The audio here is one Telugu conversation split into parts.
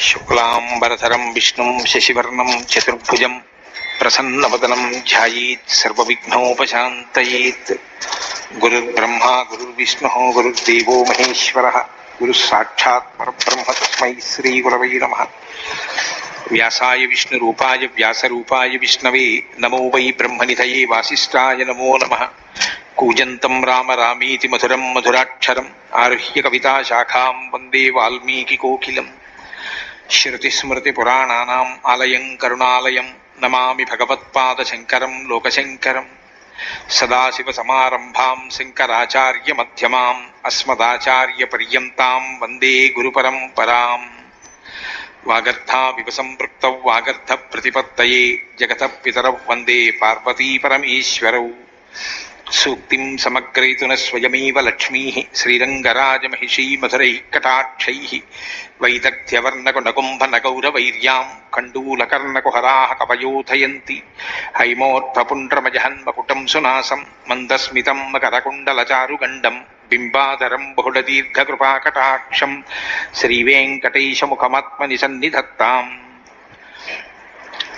శుక్లాంబరధరం విష్ణుం శశివర్ణం చతుర్భుజం ప్రసన్నవదనం ధ్యాయేత్ సర్వవిఘ్నోపశాంతయేత్. గురుర్బ్రహ్మా గురుర్విష్ణుః గురుర్దేవో మహేశ్వరః గురుః సాక్షాత్ పరబ్రహ్మ తస్మై శ్రీ గురవై నమః. వ్యాసాయ విష్ణురూపాయ వ్యాసరూపాయ విష్ణవే నమో వై బ్రహ్మనిధయే వాసిష్ఠాయ నమో నమః. కూజంతం రామ రామీతి మధురం మధురాక్షరం ఆరుహ్య కవితాశాఖాం వందే వాల్మీకికోకిలం. శృతిస్మృతిపురాణానాం ఆలయం కరుణాలయం నమామి భగవత్పాదశంకరం లోకశంకరం. సదాశివసమారంభాం శంకరాచార్యమధ్యమాం అస్మదాచార్యపర్యంతాం వందే గురుపరంపరాం. వాగర్థావివ సంపృక్తౌ వాగర్థప్రతిపత్తయే జగతః పితరౌ వందే పార్వతీపరమేశ్వరౌ. సూక్తిం సమగ్రయతున స్వయమేవ లక్ష్మీః శ్రీరంగరాజమహిషీ మధురైః కటాక్షైః. వైదగ్ధ్యవర్ణకునకుంభనగౌరవైర్యాం కండూలకర్ణకుహరాः కవయోధయంతి. హైమోర్ధ్వపుండ్రమజహన్మకుటం సునాసం మందస్మితం మకరకుండలచారుగండం బింబాధరం బహుళదీర్ఘకృపాకటాక్షం శ్రీవేంకటేశముఖమాత్మని సన్నిధత్తాం.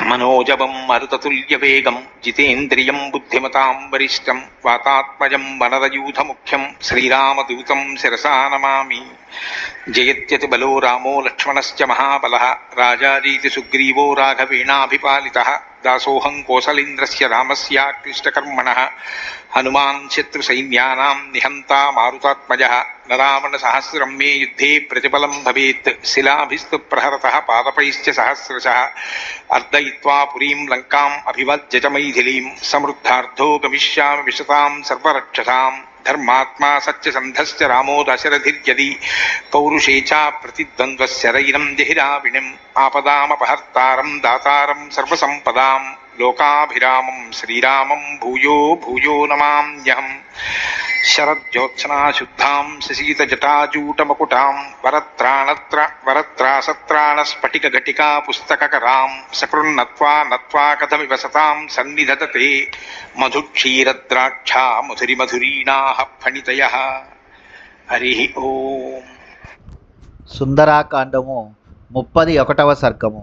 మనోజవం మరుతతుల్యవేగం జితేంద్రియం బుద్ధిమతాం వరిష్టం వాతాత్మజం వనరయూథముఖ్యం శ్రీరామదూతం శిరసా నమామి. జయత్యతి బలో రామో లక్ష్మణశ్చ మహాబలః రాజారీతి సుగ్రీవో రాఘవేణాభిపాలితః. దాసోహం కోసలేంద్రస్య రామస్యాక్లిష్టకర్మణః హనుమాన్ శత్రుసైన్యానాం నిహంతా మారుతాత్మజః. నరావణసహస్రం మే యుద్ధే ప్రతిఫలం భవేత్ శిలాభిస్తు ప్రహరతః పాదపైశ్చ సహస్రశః. అర్దయిత్వా పురీం లంకాం అభివజ్య చ మైథిలీం సమృద్ధార్థో గమిష్యామి విశతాం సర్వరక్షసాం. ధర్మాత్మా సత్యసంధశ్చ రామో దశరథిర్యది పౌరుషే చ ప్రతిద్వంద్వశరైరం జహిరావిణిం. ఆపదామపహర్తారం దాతారం సర్వసంపదాం లోకాభిరామం శ్రీరామం భూయో భూయో నమామ్యహం. శరజ్యోత్సనాశుద్ధాం శశీతజటాజూటమకుటాం వరత్రాసత్రాణస్ఫటికఘటికా పుస్తకకరాం. సకృన్నత్వా నత్వా కథమివ సతాం సన్నిధతతే మధుక్షీరద్రాక్షా మధురిమధురీణాః ఫణితయః. హరి ఓం. సుందరాకాండము 31వ సర్గము.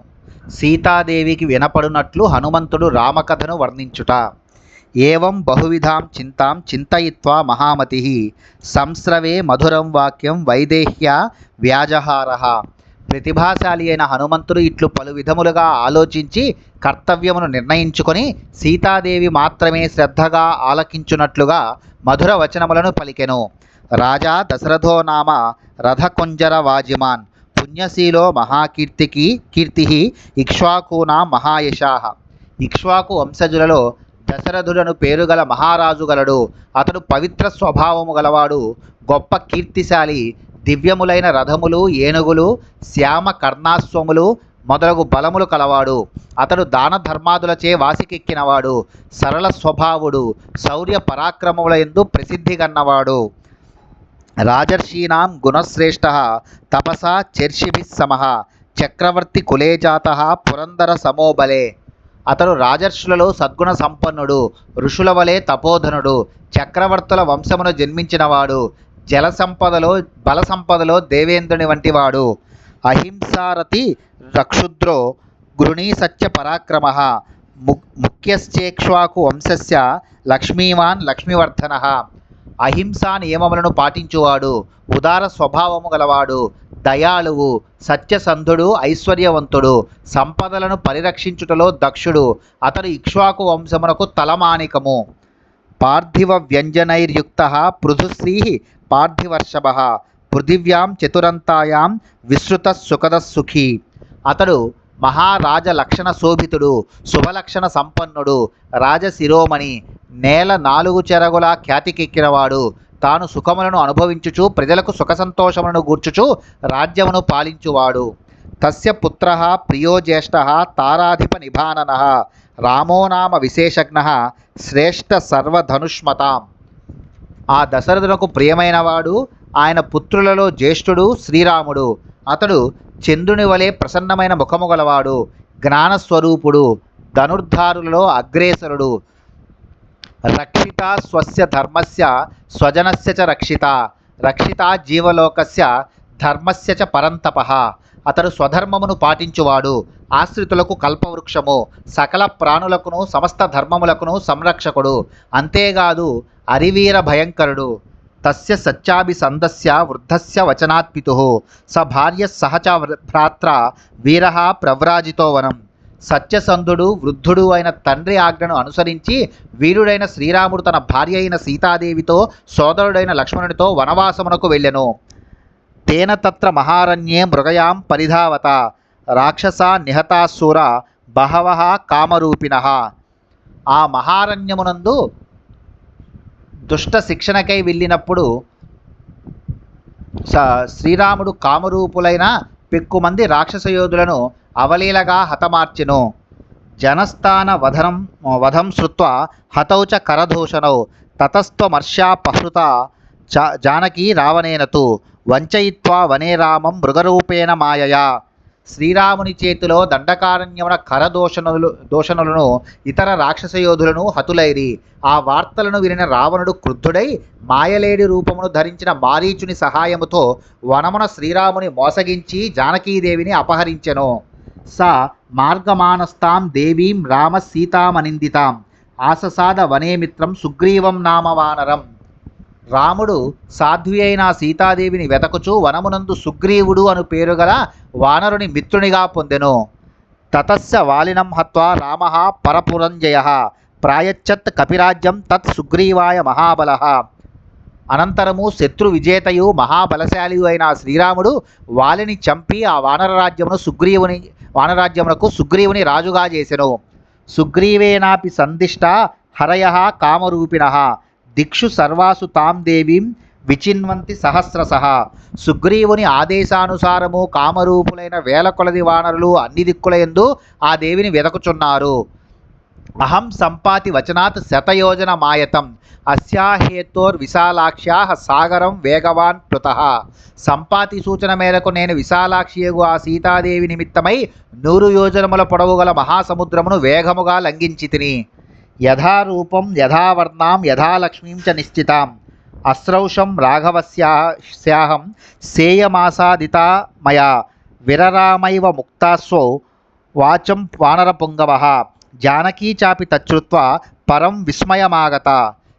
సీతాదేవికి వినపడునట్లు హనుమంతుడు రామకథను వర్ణించుట. ఏవం బహువిధాం చింతాం చింతయిత్వా మహామతి సంస్రవే మధురం వాక్యం వైదేహ్య వ్యాజహారః. ప్రతిభాశాలి అయిన హనుమంతుడు ఇట్లు పలు విధములుగా ఆలోచించి కర్తవ్యమును నిర్ణయించుకొని సీతాదేవి మాత్రమే శ్రద్ధగా ఆలకించునట్లుగా మధుర వచనములను పలికెను. రాజా దశరథో నామ రథకుంజర వాజిమాన్ పుణ్యశీలో కీర్తి ఇక్ష్వాకూనా మహాయశాః. ఇక్ష్వాకు వంశజులలో దశరథుడను పేరుగల మహారాజు గలడు. అతడు పవిత్ర స్వభావము గలవాడు, గొప్ప కీర్తిశాలి. దివ్యములైన రథములు, ఏనుగులు, శ్యామ కర్ణాశ్వములు మొదలగు బలములు కలవాడు. అతడు దాన ధర్మాదులచే వాసికెక్కినవాడు. సరళ స్వభావుడు, శౌర్య పరాక్రమముల యందు ప్రసిద్ధి గన్నవాడు. రాజర్షీణాం గుణశ్రేష్ఠః తపసా చర్షిభిః సమః. చక్రవర్తి కులే జాతః పురందర సమోబలే. అతడు రాజర్షులలో సద్గుణ సంపన్నుడు, ఋషుల వలె తపోధనుడు, చక్రవర్తుల వంశమును జన్మించినవాడు. జల సంపదలో బల సంపదలో దేవేంద్రుని వంటివాడు. అహింసారతి రక్షుద్రో గృణీ సత్య పరాక్రమః. ముఖ్యశ్చేక్ష్వాకు వంశస్య లక్ష్మీవాన్ లక్ష్మీవర్ధనః. అహింసా నియమములను పాటించువాడు, ఉదార స్వభావము గలవాడు, దయాళువు, సత్యసంధుడు, ఐశ్వర్యవంతుడు, సంపదలను పరిరక్షించుటలో దక్షుడు. అతడు ఇక్ష్వాకు వంశమునకు తలమానికము. పార్థివ వ్యంజనైర్యుక్తః పృథుశ్రీ పార్థివర్షభః. పృథివ్యాం చతురంతాయాం విశ్రుత సుఖద సుఖీ. అతడు మహారాజ లక్షణ శోభితుడు, శుభలక్షణ సంపన్నుడు, రాజశిరోమణి, నేల 4 చెరగులా ఖ్యాతికెక్కినవాడు. తాను సుఖములను అనుభవించుచు ప్రజలకు సుఖ సంతోషములను గూర్చుచు రాజ్యమును పాలించువాడు. తస్య పుత్రః ప్రియో జ్యేష్ఠః తారాధిప నిభాననః. రామో నామ విశేషజ్ఞః శ్రేష్ఠ సర్వధనుష్మతాం. ఆ దశరథునకు ప్రియమైనవాడు, ఆయన పుత్రులలో జ్యేష్ఠుడు శ్రీరాముడు. అతడు చంద్రుని వలె ప్రసన్నమైన ముఖము గలవాడు, జ్ఞానస్వరూపుడు, ధనుర్ధారులలో అగ్రేసరుడు. రక్షిత స్వస్య ధర్మస్య స్వజనస్య చ రక్షిత. రక్షిత జీవలోకస్య ధర్మస్య చ పరంతపః. అతడు స్వధర్మమును పాటించువాడు, ఆశ్రితులకు కల్పవృక్షము, సకల ప్రాణులకును సమస్త ధర్మములకును సంరక్షకుడు, అంతేకాదు అరివీర భయంకరుడు. తస్య సత్యాభిసందస్య వృద్ధస్య వచనాత్ పితుః స భార్య సహచ భ్రాత్ర వీరః ప్రవ్రాజితో వనం. సత్యసంధుడు వృద్ధుడు అయిన తండ్రి ఆజ్ఞను అనుసరించి వీరుడైన శ్రీరాముడు తన భార్య అయిన సీతాదేవితో సోదరుడైన లక్ష్మణుడితో వనవాసమునకు వెళ్ళెను. తేన తత్ర మహారణ్యే మృగయాం పరిధావత రాక్షసా నిహతాసూర బహవః కామరూపిణః. ఆ మహారణ్యమునందు దుష్ట శిక్షణకై వెళ్ళినప్పుడు శ్రీరాముడు కామరూపులైన పెక్కుమంది రాక్షస యోధులను అవలీలగా హతమార్చెను. జనస్థాన వధం శ్రుత్వా హతౌ చ కరదూషణౌ తతస్త్వమర్ష్యాపహృత జానకీ రావణేనతు వంచయిత్వా వనే రామం మృగరూపేణ మాయయా. శ్రీరాముని చేతిలో దండకారణ్యమున దోషణులను ఇతర రాక్షస యోధులను హతులైరి. ఆ వార్తలను వినిన రావణుడు క్రుద్ధుడై మాయలేడి రూపమును ధరించిన మారీచుని సహాయముతో వనమున శ్రీరాముని మోసగించి జానకీదేవిని అపహరించెను. సా మార్గమానస్తాం దేవీం రామ సీతామనిందితాం ఆససాద వనే మిత్రం సుగ్రీవం నామ వానరం. రాముడు సాధ్వి అయిన సీతాదేవిని వెతకుచూ వనమునందు సుగ్రీవుడు అను పేరుగల వానరుని మిత్రునిగా పొందెను. తతస్య వాలినం హత్వా రామః పరపురంజయః ప్రాయచ్చత్ కపిరాజ్యం తత్ సుగ్రీవాయ మహాబలః. అనంతరము శత్రు విజేతయు మహాబలశాలియు అయిన శ్రీరాముడు వాలిని చంపి ఆ వానరాజ్యమునకు సుగ్రీవుని రాజుగా చేసెను. సుగ్రీవేనాపి సందిష్ట హరయః కామరూపిణః దిక్షు సర్వాసు తాం దేవీం విచిన్వంతి సహస్రశః. సుగ్రీవుని ఆదేశానుసారము కామరూపులైన వేల కొలది వానరులు అన్ని దిక్కులయందు ఆ దేవిని వెదకుచున్నారు. అహం సంపాతి వచనాత్ శతయోజన మాయతం అస్యాహేతోర్ విశాలాక్ష్యాః సాగరం వేగవాన్ ప్లుతః. సంపాతి సూచన మేరకు నేను విశాలాక్షియగు ఆ సీతాదేవి నిమిత్తమై 100 యోజనముల పొడవు గల మహాసముద్రమును వేగముగా లంఘించి తిని. యథారూపం యథావర్ణాం యథాలక్ష్మీం చ నిశ్చితాం అస్రౌషం రాఘవస్యాహం సేయమాసాదితా మయా విరరామైవ ముక్తాస్వౌ వాచం వానరపుంగవః. జానకీ చాపి తచ్చుత్వా పరం విస్మయమాగత.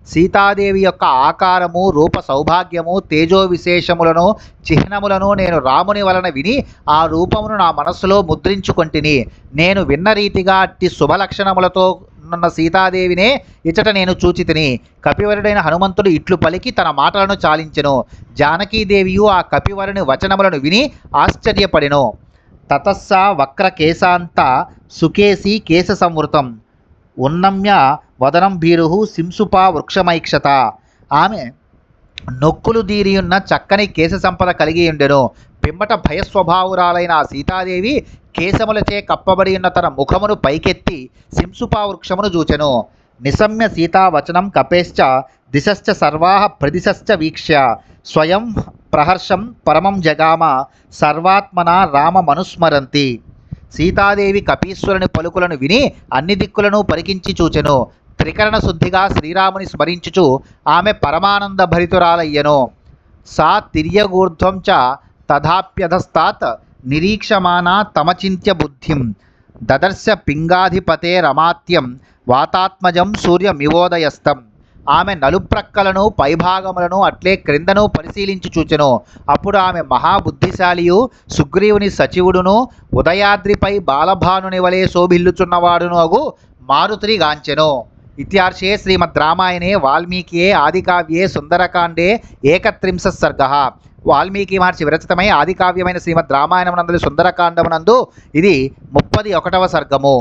సీతాదేవి యొక్క ఆకారము, రూప సౌభాగ్యము, తేజో విశేషములను, చిహ్నములను నేను రాముని వలన విని ఆ రూపమును నా మనస్సులో ముద్రించుకొంటిని. నేను విన్న రీతిగా అట్టి శుభలక్షణములతో ఉన్న సీతాదేవినే ఇచట నేను చూచితిని. కపివరుడైన హనుమంతుడు ఇట్లు పలికి తన మాటలను చాలించెను. జానకీదేవియు ఆ కపివరుని వచనములను విని ఆశ్చర్యపడెను. తతస్సా వక్రకేశాంత సుకేశీ కేశ సంవృతం ఉన్నమ్య వదనం భీరు సింసుపా వృక్షమైక్షత. ఆమె నొక్కులు దీరియున్న చక్కని కేశ సంపద కలిగి ఉండెను. పిమ్మట భయస్వభావురాలైన ఆ సీతాదేవి కేశములచే కప్పబడి ఉన్న తన ముఖమును పైకెత్తి సింసుపా వృక్షమును చూచెను. నిశమ్య సీతావచనం కపేశ్చ దిశశ్చ సర్వాః ప్రదిశశ్చ వీక్ష్య స్వయం ప్రహర్షం పరమం జగామ సర్వాత్మన రామమనుస్మరంతి. సీతాదేవి కపీశ్వరుని పలుకులను విని అన్ని దిక్కులను పరికించి చూచెను. త్రికరణ శుద్ధిగా శ్రీరాముని స్మరించుచు ఆమె పరమానంద భరితురాలయ్యను. సా తిర్యగూర్ధ్వం చ తథాప్యధస్తాత్ నిరీక్షమానా తమచింత్య బుద్ధిం దదర్శ పింగాధిపతేరమాత్యం వాతాత్మజం సూర్యమివోదయస్తం. ఆమె నలుప్రక్కలను పైభాగములను అట్లే క్రిందను పరిశీలించి చూచెను. అప్పుడు ఆమె మహాబుద్ధిశాలియు సుగ్రీవుని సచివుడును ఉదయాద్రిపై బాలభానుని వలె శోభిల్లుచున్నవాడును అగు మారుతిని గాంచెను. ఇత్యార్షే శ్రీమద్ రామాయణే వాల్మీకియే ఆదికావ్యే సుందరకాండే 31 సర్గః. వాల్మీకి మహర్షి విరచితమై ఆదికావ్యమైన శ్రీమద్ రామాయణమునందు సుందరకాండమునందు ఇది 31వ సర్గము.